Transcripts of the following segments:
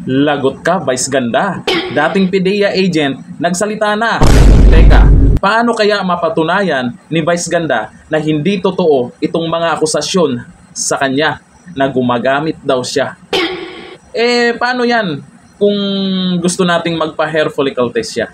Lagot ka, Vice Ganda. Dating PDEA agent, nagsalita na. Teka, paano kaya mapatunayan ni Vice Ganda na hindi totoo itong mga akusasyon sa kanya na gumagamit daw siya? Paano yan kung gusto nating magpa-hair follicle test siya?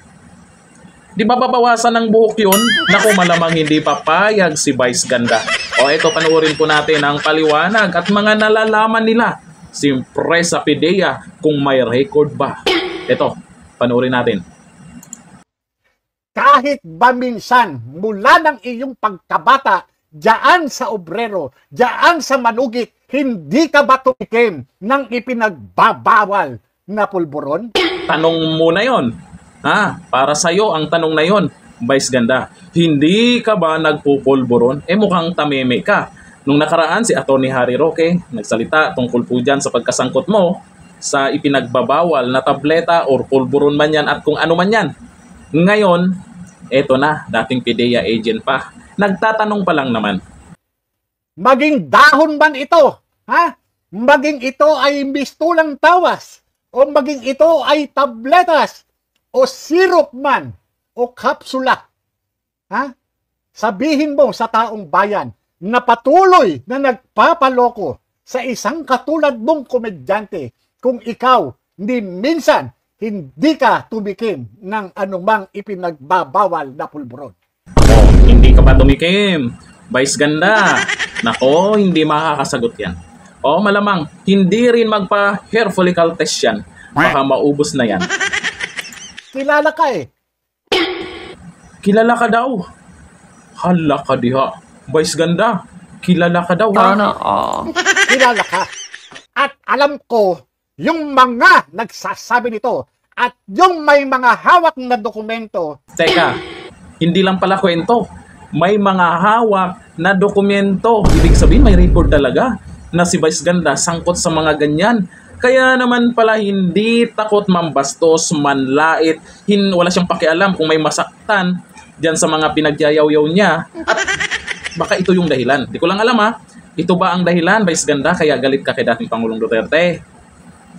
Di ba babawasan ng buhok yun? Naku, malamang hindi papayag si Vice Ganda. O eto, panuorin po natin ang paliwanag at mga nalalaman nila siyempre sa PDEA kung may record ba. Eto, panuorin natin. Kahit ba minsan mula ng iyong pagkabata, diyan sa obrero, diyan sa manugit, hindi ka ba tumikim ng ipinagbabawal na pulburon? Tanong muna yon. Para sa'yo ang tanong na yon, Vice Ganda. Hindi ka ba nagpupulburon? Mukhang tameme ka. Nung nakaraan si Atty. Harry Roque nagsalita tungkol po dyan sa pagkasangkot mo sa ipinagbabawal na tableta or pulburon man yan at kung ano man yan. Ngayon, eto na, dating PDEA agent pa. Nagtatanong pa lang naman. Maging dahon man ito, maging ito ay mistulang tawas, o maging ito ay tabletas, o syrup man, o kapsula. Sabihin mo sa taong bayan na patuloy na nagpapaloko sa isang katulad mong komedyante kung ikaw ni minsan hindi ka tumikim ng anumang ipinagbabawal na pulburon. Hindi ka pa tumikim, Vice Ganda. Nako, hindi makakasagot yan. Malamang, hindi rin magpa-hair follicle test yan. Baka maubos na yan. Kilala ka Kilala ka daw. Hala ka diha. Vice Ganda, kilala ka daw ha? Kilala ka. At alam ko, yung mga nagsasabi nito at yung may mga hawak na dokumento. Teka, hindi lang pala kwento. May mga hawak na dokumento. Ibig sabihin may record talaga na si Vice Ganda sangkot sa mga ganyan. Kaya naman pala hindi takot mambastos, manlait, wala siyang pakialam kung may masaktan diyan sa mga pinagyayaw-yaw niya. At baka ito yung dahilan. Di ko lang alam Ito ba ang dahilan, Vice Ganda, kaya galit ka kay dating Pangulong Duterte?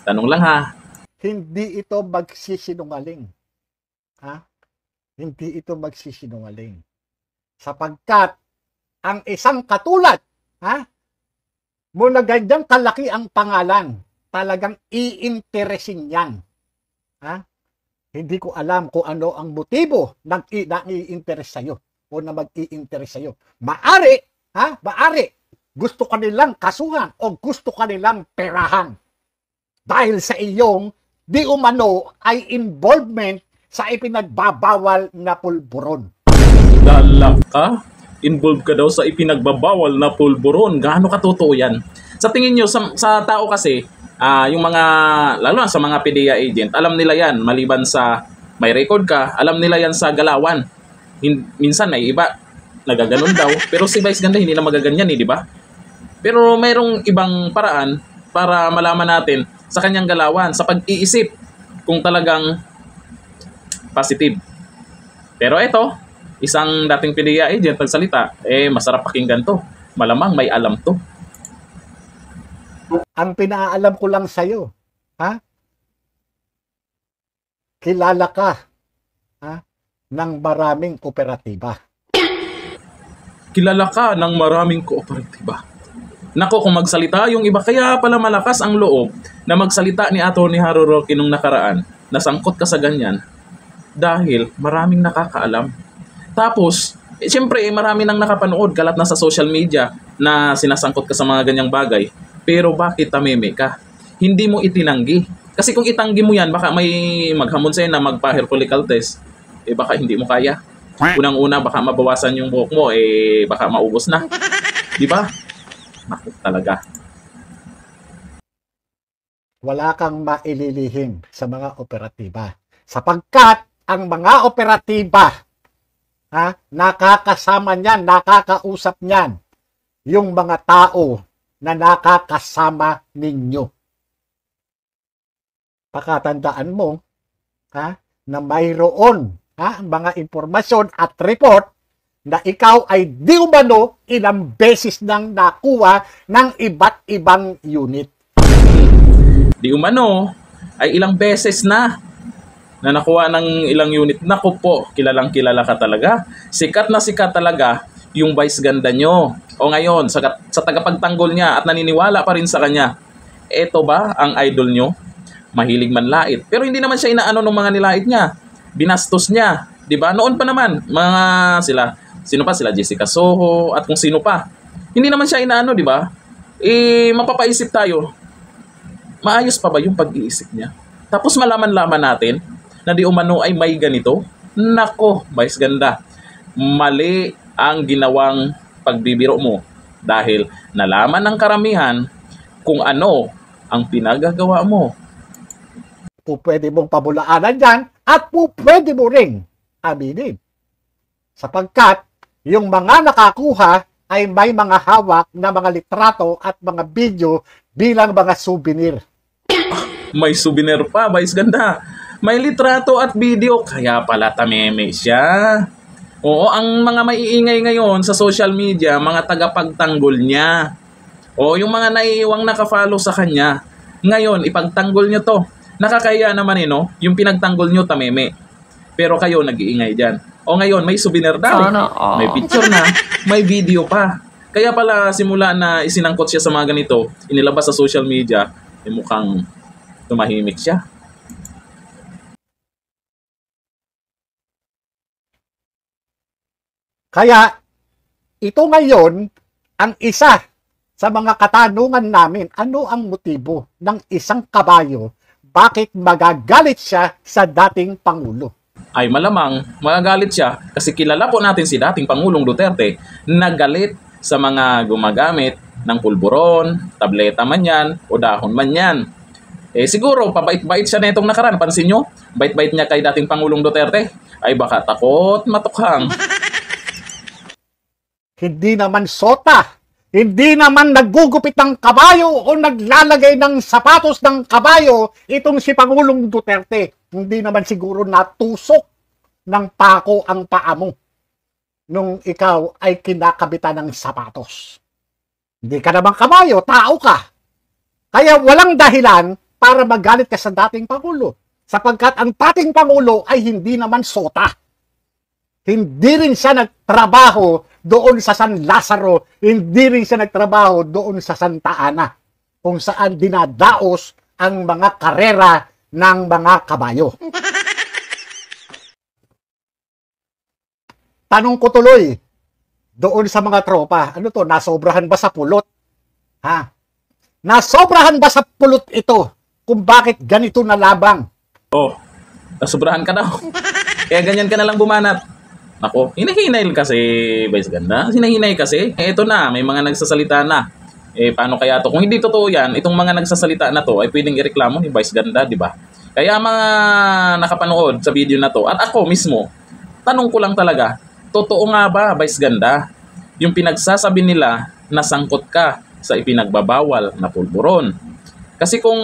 Tanong lang Hindi ito magsisinungaling. Hindi ito magsisinungaling. Sapagkat ang isang katulad, mula ganyang kalaki ang pangalan, talagang iinteresin yan. Hindi ko alam kung ano ang motibo ng i-interest sa'yo o na mag-i-interest sa'yo. Maari, gusto ka nilang kasuhan o gusto ka nilang perahan. Dahil sa iyong di umano ay involvement sa ipinagbabawal na pulburon. Dalak ka? Involved ka daw sa ipinagbabawal na pulburon. Gaano katotoo yan? Sa tingin nyo, sa tao kasi, yung mga, lalo na sa mga PDEA agent, alam nila yan, maliban sa may record ka, alam nila yan sa galawan. Minsan may iba, nagaganon daw. Pero si Vice Ganda hindi na magaganyan di ba? Pero mayroong ibang paraan para malaman natin sa kanyang galawan, sa pag-iisip, kung talagang positive. Pero ito, isang dating PDEA agent nagsalita, masarap pakinggan to. Malamang may alam to. Ang pinaalam ko lang sa'yo, kilala ka ng maraming kooperatiba. Kilala ka ng maraming kooperatiba. Nako, kung magsalita yung iba, kaya pala malakas ang loob na magsalita ni Atty. Harry Roque nung nakaraan, nasangkot ka sa ganyan, dahil maraming nakakaalam. Tapos, siyempre, marami nang nakapanood, kalat na sa social media na sinasangkot ka sa mga ganyang bagay. Pero bakit tameme ka? Hindi mo itinanggi. Kasi kung itanggi mo yan, baka may maghamon sa'yo na magpa-hair follicle test. Baka hindi mo kaya. Unang-una, baka mabawasan yung buhok mo, baka maubos na. Di ba? Naku, talaga. Wala kang maililihim sa mga operatiba. Sapagkat ang mga operatiba, nakakasama niyan, nakakausap niyan yung mga tao na nakakasama ninyo. Pakatandaan mo na mayroon mga impormasyon at report na ikaw ay di umano ilang beses nang nakuha ng iba't ibang unit. Di umano, ay ilang beses na nakuha ng ilang unit. Naku po, kilalang kilala ka talaga. Sikat na sikat talaga yung vice ganda nyo. O ngayon, sa tagapagtanggol niya at naniniwala pa rin sa kanya, eto ba ang idol nyo? Mahilig manlait. Pero hindi naman siya inaano ng mga nilait niya. Binastos niya. 'Di ba? Noon pa naman, mga sino pa? Sila Jessica Soho at kung sino pa. Hindi naman siya inaano, 'di ba? Mapapaisip tayo, maayos pa ba yung pag-iisip niya? Tapos malaman-laman natin na di umano ay may ganito. Nako, vice ganda. Mali ang ginawang pagbibiro mo dahil nalaman ng karamihan kung ano ang pinagagawa mo. Pwede mong pabulaanan dyan at pwede mo ring aminin. Sapagkat yung mga nakakuha ay may mga hawak na mga litrato at mga video bilang mga souvenir. May souvenir pa, vice ganda. May litrato at video, kaya pala tameme siya. Oo, ang mga maiingay ngayon sa social media, mga tagapagtanggol niya. O yung mga naiiwang nakafollow sa kanya. Ngayon, ipagtanggol nyo to. Nakakaya naman no? Yung pinagtanggol nyo tameme. Pero kayo nag-iingay dyan. O ngayon, may souvenir daw. May picture na, may video pa. Kaya pala simula na isinangkot siya sa mga ganito, inilabas sa social media, mukhang tumahimik siya. Kaya, ito ngayon, ang isa sa mga katanungan namin, ano ang motibo ng isang kabayo? Bakit magagalit siya sa dating Pangulo? Ay malamang magagalit siya kasi kilala po natin si dating Pangulong Duterte na galit sa mga gumagamit ng pulburon, tableta man yan o dahon man yan. Siguro pabait-bait siya na itong nakaraan. Pansin nyo? Bait-bait niya kay dating Pangulong Duterte. Ay baka takot matukhang. Hindi naman sota. Hindi naman naggugupit ng kabayo o naglalagay ng sapatos ng kabayo itong si Pangulong Duterte. Hindi naman siguro natusok ng pako ang paa mo nung ikaw ay kinakabitan ng sapatos. Hindi ka naman kabayo, tao ka. Kaya walang dahilan para magalit ka sa dating Pangulo. Sapagkat ang dating Pangulo ay hindi naman sota. Hindi rin siya nagtrabaho doon sa San Lazaro, hindi rin siya nagtrabaho doon sa Santa Ana, kung saan dinadaos ang mga karera ng mga kabayo. Tanong ko tuloy, doon sa mga tropa, ano to, nasobrahan ba sa pulot? Ha? Nasobrahan ba sa pulot ito kung bakit ganito na labang? Oh, nasobrahan ka daw. Kaya ganyan ka na lang bumanat. Ako, hinahinay kasi, vice ganda. Hinahinay kasi. Ito na, may mga nagsasalita na. Paano kaya to? Kung hindi totoo yan, itong mga nagsasalita na to ay pwedeng ireklamo ni vice ganda, di ba? Kaya mga nakapanood sa video na to, at ako mismo, tanong ko lang talaga, totoo nga ba, vice ganda, yung pinagsasabi nila na sangkot ka sa ipinagbabawal na pulburon? Kasi kung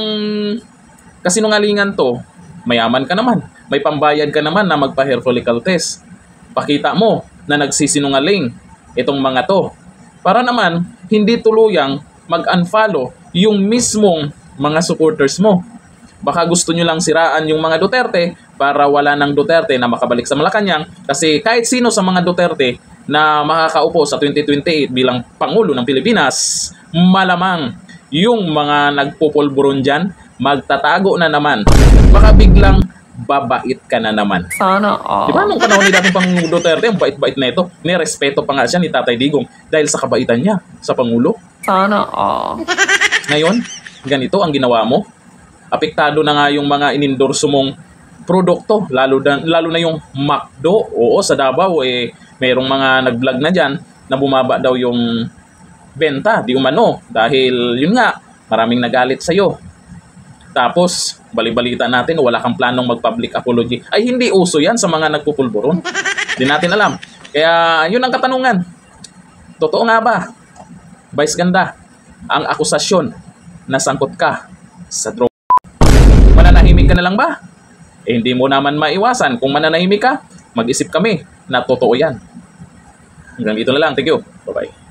kasinungalingan to, mayaman ka naman, may pambayad ka naman na magpa-hair follicle test. Pakita mo na nagsisinungaling itong mga to. Para naman, hindi tuluyang mag-unfollow yung mismong mga supporters mo. Baka gusto nyo lang siraan yung mga Duterte para wala ng Duterte na makabalik sa Malacanang. Kasi kahit sino sa mga Duterte na makakaupo sa 2028 bilang Pangulo ng Pilipinas, malamang yung mga nagpupulburon dyan, magtatago na naman. Baka biglang babait ka na naman. Sana all. Diba nung panahon ni dating Pangulong Duterte, ang bait-bait na ito, nirespeto pa nga siya ni Tatay Digong dahil sa kabaitan niya sa Pangulo. Sana all. Ngayon, ganito ang ginawa mo. Apektado na nga yung mga inendorso mong produkto, lalo na yung McDo. Oo, sa Davao, mayroong mga nag-vlog na dyan na bumaba daw yung benta, di umano. Dahil, yun nga, maraming nagalit sa'yo. Tapos, balibalita natin, wala kang planong mag-public apology. Ay, hindi uso yan sa mga nagpupulburon. Hindi natin alam. Kaya, yun ang katanungan. Totoo nga ba, vice ganda, ang akusasyon na sangkot ka sa droga? Mananahimik ka na lang ba? Hindi mo naman maiwasan. Kung mananahimik ka, mag-isip kami na totoo yan. Hanggang dito na lang. Thank you. Bye-bye.